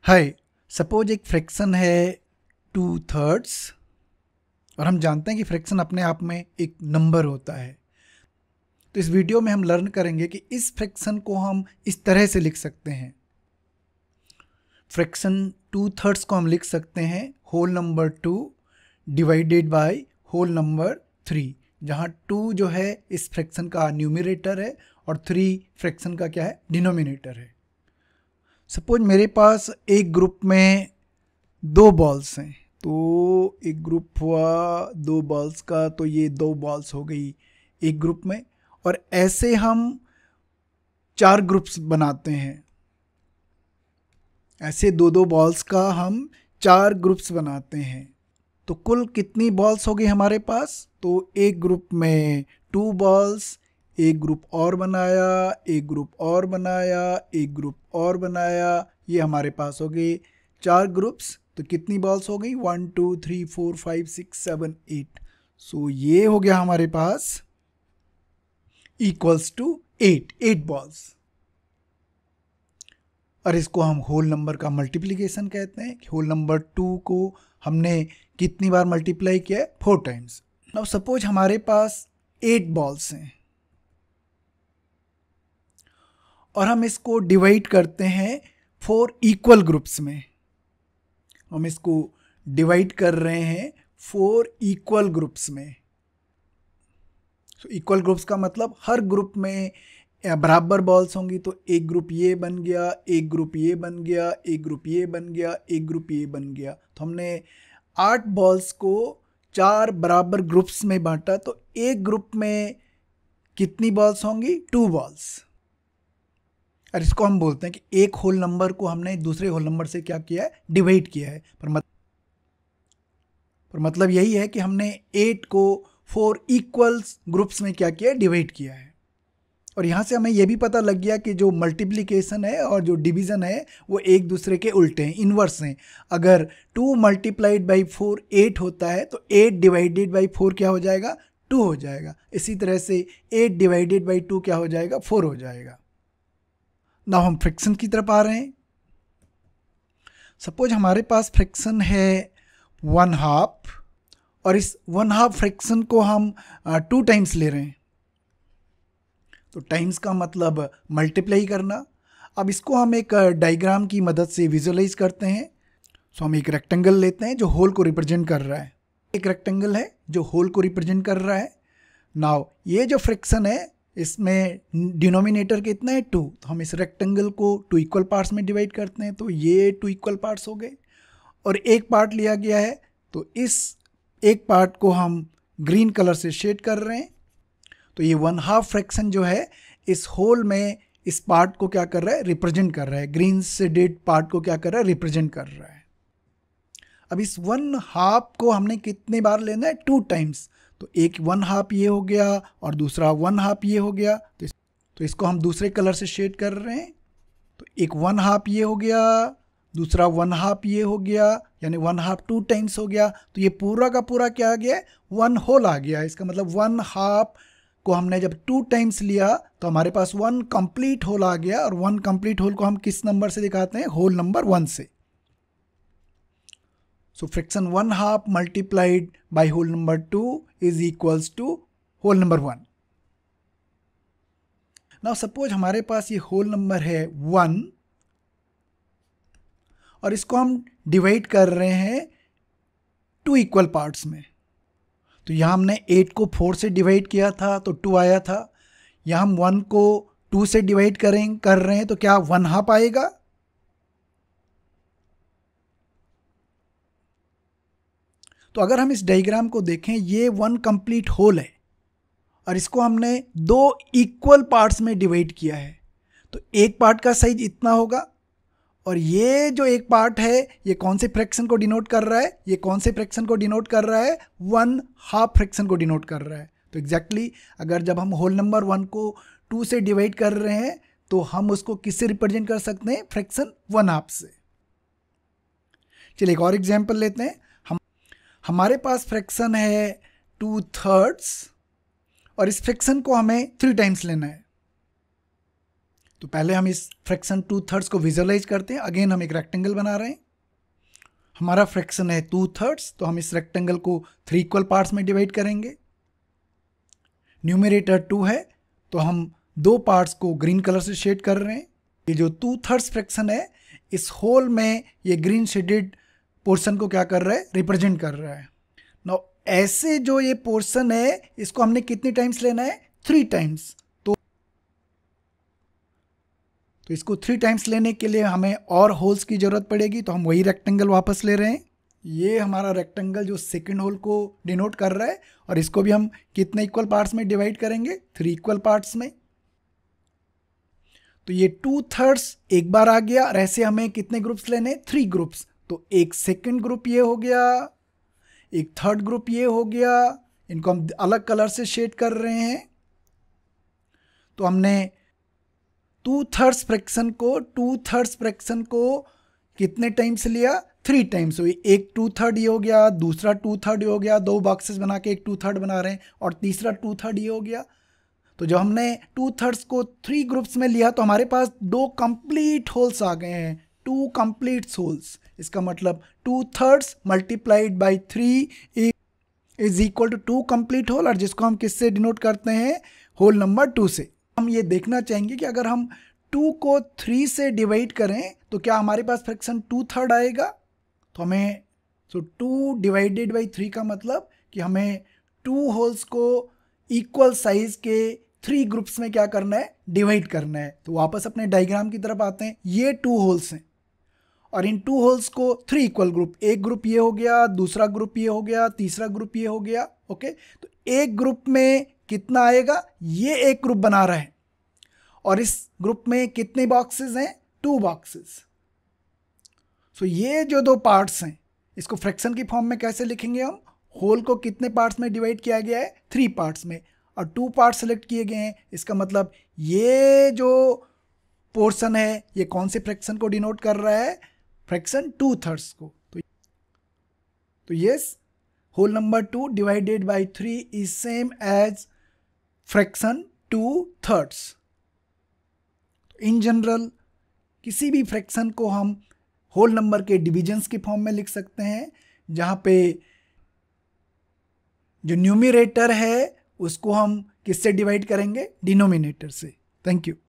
हाय, suppose एक fraction है 2/3 और हम जानते हैं कि फ्रैक्शन अपने आप में एक नंबर होता है। तो इस वीडियो में हम लर्न करेंगे कि इस फ्रैक्शन को हम इस तरह से लिख सकते हैं। फ्रैक्शन 2/3 को हम लिख सकते हैं whole number 2 divided by whole number 3, जहाँ 2 जो है इस फ्रैक्शन का न्यूमरेटर है और 3 फ्रैक्शन का क्या है, डिनोमिनेटर है। सपोज मेरे पास एक ग्रुप में 2 बॉल्स हैं, तो एक ग्रुप हुआ 2 बॉल्स का, तो ये 2 बॉल्स हो गई एक ग्रुप में, और ऐसे हम 4 ग्रुप्स बनाते हैं। ऐसे 2-2 बॉल्स का हम 4 ग्रुप्स बनाते हैं। तो कुल कितनी बॉल्स हो गई हमारे पास? तो एक ग्रुप में 2 बॉल्स, एक ग्रुप और बनाया, एक ग्रुप और बनाया, एक ग्रुप और बनाया, ये हमारे पास हो गए 4 ग्रुप्स। तो कितनी बॉल्स हो गई? 1 2 3 4 5 6 7 8। सो ये हो गया हमारे पास इक्वल्स टू 8 बॉल्स। और इसको हम होल नंबर का मल्टीप्लिकेशन कहते हैं। होल नंबर 2 को हमने कितनी बार मल्टीप्लाई किया है? 4 टाइम्स। नाउ सपोज हमारे पास 8 बॉल्स हैं और हम इसको डिवाइड करते हैं 4 इक्वल ग्रुप्स में। हम इसको डिवाइड कर रहे हैं 4 इक्वल ग्रुप्स में। इक्वल ग्रुप्स का मतलब हर ग्रुप में बराबर बॉल्स होंगी, तो एक ग्रुप ये बन गया, एक ग्रुप ये बन गया, एक ग्रुप ये बन गया, एक ग्रुप ये बन गया। तो हमने 8 बॉल्स को 4 बराबर ग्रुप्स में बांटा, तो एक ग्रुप में कितनी बॉल्स होंगी? 2 बॉल्स। और इसको हम बोलते हैं कि एक होल नंबर को हमने दूसरे होल नंबर से क्या किया है? डिवाइड किया है। पर मतलब यही है कि हमने 8 को 4 इक्वल ग्रुप्स में क्या किया है? डिवाइड किया है। और यहाँ से हमें यह भी पता लग गया कि जो मल्टीप्लिकेशन है और जो डिवीज़न है वो एक दूसरे के उल्टे हैं, इन्वर्स हैं। अगर 2 मल्टीप्लाइड बाई 4 8 होता है, तो 8 डिवाइडेड बाई 4 क्या हो जाएगा? 2 हो जाएगा। इसी तरह से 8 डिवाइडेड बाई 2 क्या हो जाएगा? 4 हो जाएगा। नाउ हम फ्रैक्शन की तरफ आ रहे हैं। सपोज हमारे पास फ्रैक्शन है 1/2 और इस 1/2 फ्रैक्शन को हम 2 टाइम्स ले रहे हैं। तो टाइम्स का मतलब मल्टीप्लाई करना। अब इसको हम एक डायग्राम की मदद से विजुअलाइज करते हैं। सो हम एक रेक्टेंगल लेते हैं जो होल को रिप्रेजेंट कर रहा है। एक रेक्टेंगल है जो होल को रिप्रेजेंट कर रहा है। नाउ ये जो फ्रैक्शन है इसमें डिनोमिनेटर कितना है? 2। तो हम इस रेक्टेंगल को 2 इक्वल पार्ट्स में डिवाइड करते हैं, तो ये 2 इक्वल पार्ट्स हो गए और एक पार्ट लिया गया है, तो इस एक पार्ट को हम ग्रीन कलर से शेड कर रहे हैं। तो ये 1/2 फ्रैक्शन जो है इस होल में इस पार्ट को क्या कर रहा है? रिप्रेजेंट कर रहा है। ग्रीन शेडेड पार्ट को क्या कर रहा है? रिप्रेजेंट कर रहा है। अब इस 1/2 को हमने कितने बार लेना है? 2 टाइम्स। तो एक 1/2 ये हो गया और दूसरा 1/2 ये हो गया। तो इसको हम दूसरे कलर से शेड कर रहे हैं। तो एक 1/2 ये हो गया, दूसरा 1/2 ये हो गया, यानी 1/2 2 टाइम्स हो गया। तो ये पूरा का पूरा क्या आ गया? 1 होल आ गया। इसका मतलब 1/2 को हमने जब 2 टाइम्स लिया तो हमारे पास 1 कंप्लीट होल आ गया। और 1 कंप्लीट होल को हम किस नंबर से दिखाते हैं? होल नंबर 1 से। So fraction 1/2 multiplied by whole number 2 is equals to whole number 1. Now suppose हमारे पास ये whole number है 1 और इसको हम डिवाइड कर रहे हैं 2 इक्वल पार्ट्स में। तो यहाँ हमने 8 को 4 से डिवाइड किया था तो 2 आया था। यहाँ हम 1 को 2 से डिवाइड कर रहे हैं तो क्या 1/2 आएगा? तो अगर हम इस डायग्राम को देखें, ये 1 कंप्लीट होल है और इसको हमने 2 इक्वल पार्ट्स में डिवाइड किया है। तो एक पार्ट का साइज इतना होगा और ये जो एक पार्ट है ये कौन से फ्रैक्शन को डिनोट कर रहा है? ये कौन से फ्रैक्शन को डिनोट कर रहा है? 1/2 फ्रैक्शन को डिनोट कर रहा है। तो एग्जैक्टली अगर जब हम होल नंबर 1 को 2 से डिवाइड कर रहे हैं तो हम उसको किससे रिप्रेजेंट कर सकते हैं? फ्रैक्शन 1/2 से। चलिए एक और एग्जाम्पल लेते हैं। हमारे पास फ्रैक्शन है 2/3 और इस फ्रैक्शन को हमें 3 टाइम्स लेना है। तो पहले हम इस फ्रैक्शन 2/3 को विजुअलाइज करते हैं। अगेन हम एक रेक्टेंगल बना रहे हैं। हमारा फ्रैक्शन है 2/3, तो हम इस रेक्टेंगल को 3 इक्वल पार्ट्स में डिवाइड करेंगे। न्यूमरेटर 2 है, तो हम 2 पार्ट्स को ग्रीन कलर से शेड कर रहे हैं। ये जो 2/3 फ्रैक्शन है, इस होल में ये ग्रीन शेडेड पोर्शन को क्या कर रहा है, रिप्रेजेंट कर रहा है। नाउ ऐसे जो ये पोर्शन है, इसको हमने कितने टाइम्स लेना है, 3 टाइम्स। तो इसको 3 टाइम्स लेने के लिए हमें और होल्स की जरूरत पड़ेगी, तो हम वही रेक्टेंगल वापस ले रहे हैं। ये हमारा रेक्टेंगल जो सेकंड होल को डिनोट कर रहा है, और इसको भी हम कितने इक्वल पार्ट्स में डिवाइड करेंगे, 3 इक्वल पार्ट्स में। तो ये 2/3 एक बार आ गया, और ऐसे हमें कितने ग्रुप्स लेने, 3 ग्रुप्स। तो एक सेकंड ग्रुप ये हो गया, एक थर्ड ग्रुप ये हो गया। इनको हम अलग कलर से शेड कर रहे हैं। तो हमने 2/3 फ्रैक्शन को कितने टाइम्स लिया, 3 टाइम्स। तो एक 2/3 ये हो गया, दूसरा 2/3 ये हो गया, 2 बॉक्सेस बना के एक 2/3 बना रहे हैं, और तीसरा 2/3 ये हो गया। तो जब हमने 2/3 को 3 ग्रुप्स में लिया, तो हमारे पास 2 कंप्लीट होल्स आ गए हैं, 2 कंप्लीट होल्स। इसका मतलब 2/3 multiplied by 3 is equal to 2 complete whole, और जिसको हम किससे डिनोट करते हैं, होल नंबर 2 से। हम ये देखना चाहेंगे कि अगर हम 2 को 3 से डिवाइड करें तो क्या हमारे पास फ्रैक्शन 2/3 आएगा। तो हमें 2 डिवाइडेड बाई 3 का मतलब कि हमें 2 होल्स को इक्वल साइज के 3 ग्रुप्स में क्या करना है, डिवाइड करना है। तो वापस अपने डायग्राम की तरफ आते हैं। ये 2 होल्स हैं, और इन 2 होल्स को 3 इक्वल ग्रुप, एक ग्रुप ये हो गया, दूसरा ग्रुप ये हो गया, तीसरा ग्रुप ये हो गया। ओके, तो एक ग्रुप में कितना आएगा, ये एक ग्रुप बना रहा है, और इस ग्रुप में कितने बॉक्सेस हैं, 2 बॉक्सेस। सो ये जो 2 पार्ट्स हैं, इसको फ्रैक्शन की फॉर्म में कैसे लिखेंगे हम, होल को कितने पार्ट्स में डिवाइड किया गया है, 3 पार्ट्स में, और 2 पार्ट्स सेलेक्ट किए गए हैं। इसका मतलब ये जो पोर्शन है, ये कौन से फ्रैक्शन को डिनोट कर रहा है, फ्रैक्शन 2/3 को। तो yes, whole number 2 divided by 3 is same as fraction 2/3। In general किसी भी फ्रैक्शन को हम होल नंबर के डिविजन्स की फॉर्म में लिख सकते हैं, जहां पे जो न्यूमरेटर है उसको हम किससे डिवाइड करेंगे, डिनोमिनेटर से। Thank you.